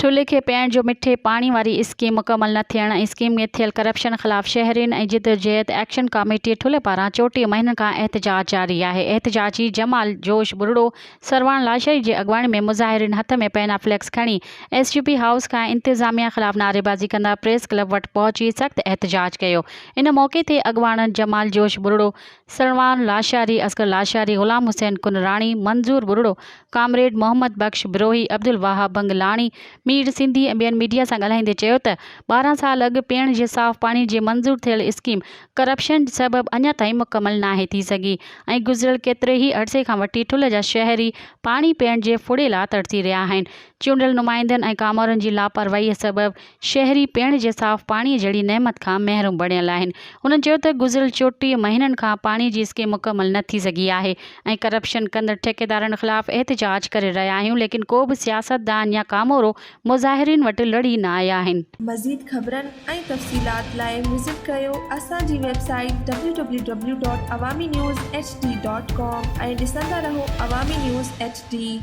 ठुले खे पीअण जो मिठे पाणी वारी स्कीम मुकमल न थियण ऐं स्कीम में थियल करप्शन ख़िलाफ़ शहरियुनि ऐं जिदोजहद एक्शन कमेटी ठुले पारां 34 महीननि खां एहतजाज जारी आहे। एहतजाजी जमाल जोश बुरड़ो सरवाण लाशाई जे अॻवाणी में मुज़ाहिरीन हथ में पेना फ्लैक्स खणी SGP हाउस खां इंतिज़ामिया ख़िलाफ़ नारेबाज़ी कंदा प्रेस क्लब वटि पहुची सख़्त एहतजाज कयो। इन मौक़े ते अॻवाणनि जमाल जोश बुरड़ो, सरवाण लाशारी, असगर लाशारी, ग़ुलाम हुसैन कुनराणी, मंज़ूर बुरड़ो, कामरेड मोहम्मद बख्श बिरोही, अब्दुल वाहाब बंगलाणी, मीर सिंधी ऐं ॿियनि मीडिया सां ॻाल्हाईंदे चयो त 12 साल अॻु पीअण जे साफ़ पाणी जे मंज़ूर थियल स्कीम करप्शन सबबि अञा ताईं मुकमल नाहे थी सघी ऐं गुज़िरियल केतिरे ई अरसे खां वठी ठुले जा शहरी पाणी पीअण जे फुड़े लाइ तड़सी रहिया आहिनि। चूंडियल नुमाइंदनि ऐं कामरनि जी लापरवाहीअ सबबि शहरी पीअण जे साफ़ पाणीअ जहिड़ी नेमत खां महरूम बणियल आहिनि। उन्हनि चयो त गुज़िरियल 34 महीननि खां पाणी जी स्कीम मुकमल न थी सघी आहे ऐं करप्शन कंदड़ ठेकेदारनि ख़िलाफ़ एहतजाज करे रहिया आहियूं, लेकिन को बि सियासतदान या कामोरो मुज़ाहिरीन वटि लड़ी न आया आहिनि। मज़ीद ख़बरनि ऐं तफ़सीलात लाइ विज़िट कयो असांजी वेबसाइट www.awamiNewsHD.com ऐं ॾिसंदा रहो अवामी न्यूज़ HD।